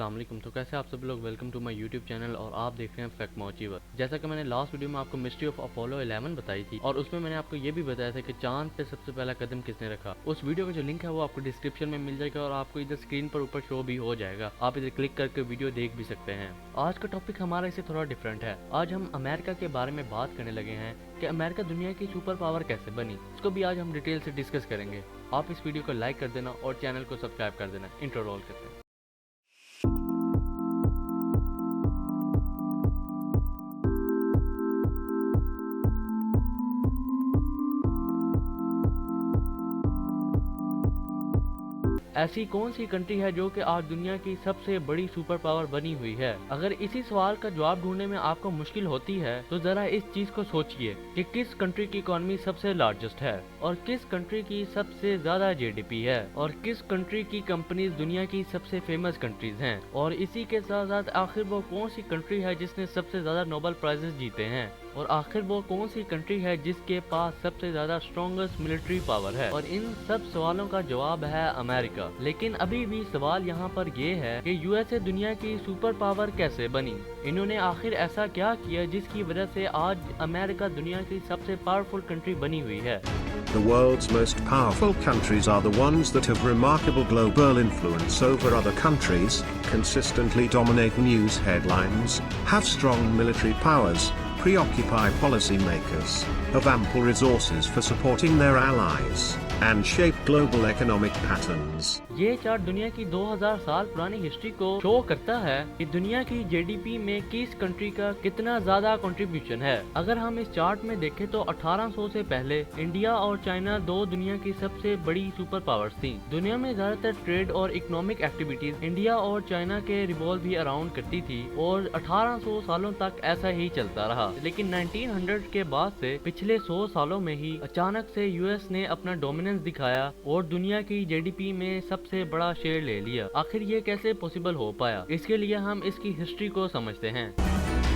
अस्सलाम वालेकुम। तो कैसे आप सभी लोग, welcome to my YouTube channel और आप देख रहे हैं फैक्ट मोचीवर। जैसा कि मैंने लास्ट वीडियो में आपको मिस्ट्री ऑफ अपोलो 11 बताई थी और उसमें मैंने आपको ये भी बताया था कि चांद पे सबसे पहला कदम किसने रखा। उस वीडियो का जो लिंक है वो आपको डिस्क्रिप्शन में मिल जाएगा और आपको इधर स्क्रीन पर ऊपर शो भी हो जाएगा, आप इधर क्लिक करके वीडियो देख भी सकते हैं। आज का टॉपिक हमारा इससे थोड़ा डिफरेंट है। आज हम अमेरिका के बारे में बात करने लगे हैं कि अमेरिका दुनिया की सुपर पावर कैसे बनी। इसको भी आज हम डिटेल से डिस्कस करेंगे। आप इस वीडियो को लाइक कर देना और चैनल को सब्सक्राइब कर देना। इंट्रो रोल करते हैं। ऐसी कौन सी कंट्री है जो कि आज दुनिया की सबसे बड़ी सुपर पावर बनी हुई है? अगर इसी सवाल का जवाब ढूंढने में आपको मुश्किल होती है तो जरा इस चीज को सोचिए कि किस कंट्री की इकोनॉमी सबसे लार्जेस्ट है और किस कंट्री की सबसे ज्यादा जीडीपी है और किस कंट्री की कंपनीज दुनिया की सबसे फेमस कंट्रीज हैं, और इसी के साथ साथ आखिर वो कौन सी कंट्री है जिसने सबसे ज्यादा नोबेल प्राइजेस जीते हैं, और आखिर वो कौन सी कंट्री है जिसके पास सबसे ज्यादा स्ट्रॉन्गेस्ट मिलिट्री पावर है। और इन सब सवालों का जवाब है अमेरिका। लेकिन अभी भी सवाल यहाँ पर ये है कि यूएसए दुनिया की सुपर पावर कैसे बनी? इन्होंने आखिर ऐसा क्या किया जिसकी वजह से आज अमेरिका दुनिया की सबसे पावरफुल कंट्री बनी हुई है? The world's most powerful countries are the ones that have remarkable global influence over other countries, consistently dominate news headlines, have strong military powers, preoccupy policymakers, have ample resources for supporting their allies, and shape global economic patterns. ये chart दुनिया की 2000 साल पुरानी history को show करता है कि दुनिया की जीडीपी में किस कंट्री का कितना ज्यादा कंट्रीब्यूशन है। अगर हम इस चार्ट में देखें तो 1800 से पहले इंडिया और चाइना दो दुनिया की सबसे बड़ी सुपर पावर्स थी। दुनिया में ज्यादातर ट्रेड और इकोनॉमिक एक्टिविटीज इंडिया और चाइना के रिवॉल्व भी अराउंड करती थी और 1800 सालों तक ऐसा ही चलता रहा। लेकिन 1900 के बाद से पिछले 100 सालों में ही अचानक से यूएस ने अपना डोमिनेंस दिखाया और दुनिया की जीडीपी में सबसे बड़ा शेयर ले लिया। आखिर ये कैसे पॉसिबल हो पाया? इसके लिए हम इसकी हिस्ट्री को समझते हैं।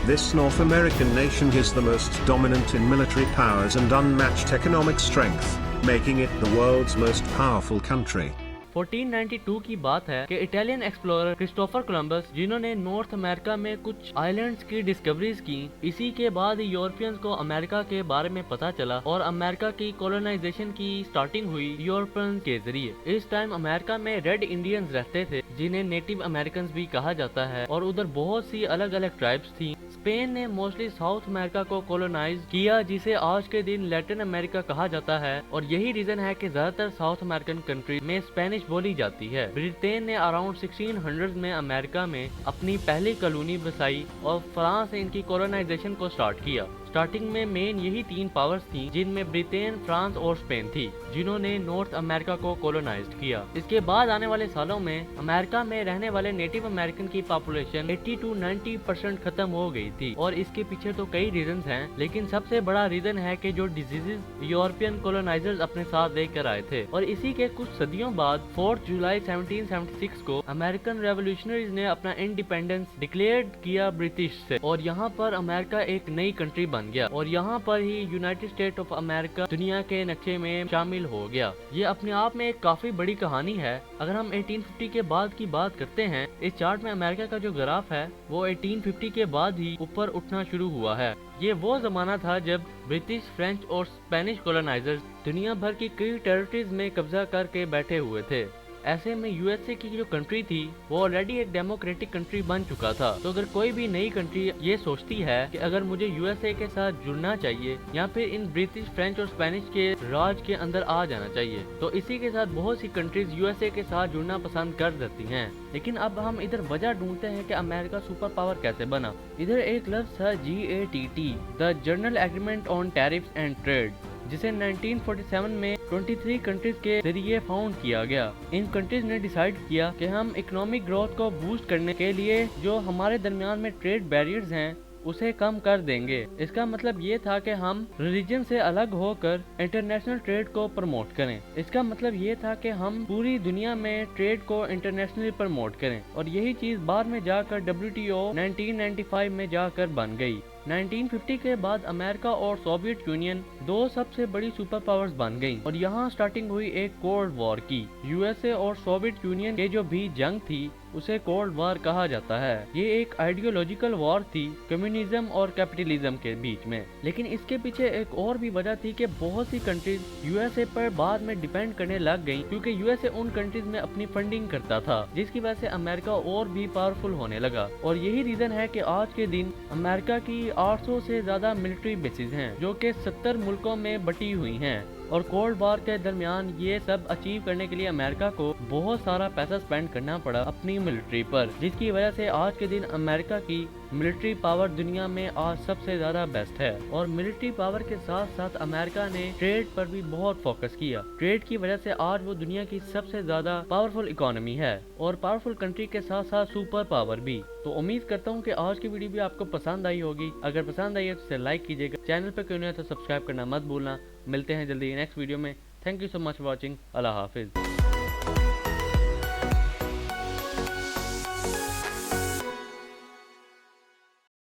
This North American nation is the most dominant in military powers and unmatched economic strength, making it the world's most powerful country. 1492 की बात है कि इटालियन एक्सप्लोरर क्रिस्टोफर कोलंबस, जिन्होंने नॉर्थ अमेरिका में कुछ आइलैंड्स की डिस्कवरीज की, इसी के बाद यूरोपियंस को अमेरिका के बारे में पता चला और अमेरिका की कॉलोनाइजेशन की स्टार्टिंग हुई यूरोपियंस के जरिए। इस टाइम अमेरिका में रेड इंडियंस रहते थे जिन्हें नेटिव अमेरिकन भी कहा जाता है और उधर बहुत सी अलग अलग ट्राइब्स थी। स्पेन ने मोस्टली साउथ अमेरिका को कॉलोनाइज किया जिसे आज के दिन लैटिन अमेरिका कहा जाता है, और यही रीजन है कि ज्यादातर साउथ अमेरिकन कंट्री में स्पेनिश बोली जाती है। ब्रिटेन ने अराउंड 1600 में अमेरिका में अपनी पहली कॉलोनी बसाई और फ्रांस ने इनकी कॉलोनाइजेशन को स्टार्ट किया। स्टार्टिंग में मेन यही तीन पावर्स थी जिनमें ब्रिटेन, फ्रांस और स्पेन थी, जिन्होंने नॉर्थ अमेरिका को कॉलोनाइज्ड किया। इसके बाद आने वाले सालों में अमेरिका में रहने वाले नेटिव अमेरिकन की पॉपुलेशन 80 to 90% खत्म हो गई थी और इसके पीछे तो कई रीजंस हैं, लेकिन सबसे बड़ा रीजन है कि जो डिजीजेस यूरोपियन कॉलोनाइजर्स अपने साथ लेकर आए थे। और इसी के कुछ सदियों बाद 4 जुलाई 1776 को अमेरिकन रेवोल्यूशनरीज ने अपना इंडिपेंडेंस डिक्लेयर किया ब्रिटिश से, और यहाँ पर अमेरिका एक नई कंट्री बन गया और यहाँ पर ही यूनाइटेड स्टेट ऑफ अमेरिका दुनिया के नक्शे में शामिल हो गया। ये अपने आप में एक काफी बड़ी कहानी है। अगर हम 1850 के बाद की बात करते हैं, इस चार्ट में अमेरिका का जो ग्राफ है वो 1850 के बाद ही ऊपर उठना शुरू हुआ है। ये वो जमाना था जब ब्रिटिश, फ्रेंच और स्पेनिश कॉलोनाइजर्स दुनिया भर की कई टेरिटरीज में कब्जा करके बैठे हुए थे। ऐसे में यूएसए की जो कंट्री थी वो ऑलरेडी एक डेमोक्रेटिक कंट्री बन चुका था। तो अगर कोई भी नई कंट्री ये सोचती है कि अगर मुझे यूएसए के साथ जुड़ना चाहिए या फिर इन ब्रिटिश, फ्रेंच और स्पेनिश के राज के अंदर आ जाना चाहिए, तो इसी के साथ बहुत सी कंट्रीज यूएसए के साथ जुड़ना पसंद कर देती हैं। लेकिन अब हम इधर वजह ढूंढते हैं कि अमेरिका सुपर पावर कैसे बना। इधर एक लफ्ज था GATT, the general agreement on tariffs and trade, जिसे 1947 में 23 कंट्रीज के जरिए फाउंड किया गया। इन कंट्रीज ने डिसाइड किया कि हम इकोनॉमिक ग्रोथ को बूस्ट करने के लिए जो हमारे दरमियान में ट्रेड बैरियर्स हैं उसे कम कर देंगे। इसका मतलब ये था कि हम रिलीजन से अलग होकर इंटरनेशनल ट्रेड को प्रमोट करें। इसका मतलब ये था कि हम पूरी दुनिया में ट्रेड को इंटरनेशनली प्रमोट करें, और यही चीज बाद में जाकर WTO 1995 में जाकर बन गई। 1950 के बाद अमेरिका और सोवियत यूनियन दो सबसे बड़ी सुपर पावर्स बन गईं और यहाँ स्टार्टिंग हुई एक कोल्ड वॉर की। यूएसए और सोवियत यूनियन के जो भी जंग थी उसे कोल्ड वार कहा जाता है। ये एक आइडियोलॉजिकल वॉर थी कम्युनिज्म और कैपिटलिज्म के बीच में, लेकिन इसके पीछे एक और भी वजह थी कि बहुत सी कंट्रीज यूएसए पर बाद में डिपेंड करने लग गईं, क्योंकि यूएसए उन कंट्रीज में अपनी फंडिंग करता था, जिसकी वजह से अमेरिका और भी पावरफुल होने लगा। और यही रीजन है कि आज के दिन अमेरिका की 800 से ज्यादा मिलिट्री बेसिस हैं, जो कि 70 मुल्कों में बटी हुई हैं। और कोल्ड वार के दरमियान ये सब अचीव करने के लिए अमेरिका को बहुत सारा पैसा स्पेंड करना पड़ा अपनी मिलिट्री पर, जिसकी वजह से आज के दिन अमेरिका की मिलिट्री पावर दुनिया में आज सबसे ज्यादा बेस्ट है। और मिलिट्री पावर के साथ साथ अमेरिका ने ट्रेड पर भी बहुत फोकस किया। ट्रेड की वजह से आज वो दुनिया की सबसे ज्यादा पावरफुल इकोनॉमी है और पावरफुल कंट्री के साथ साथ सुपर पावर भी। तो उम्मीद करता हूँ कि आज की वीडियो भी आपको पसंद आई होगी। अगर पसंद आई है तो इसे लाइक कीजिएगा, चैनल पर क्यों नहीं है तो सब्सक्राइब करना मत भूलना। मिलते हैं जल्दी नेक्स्ट वीडियो में। Thank you so much for watching. Allah Hafiz.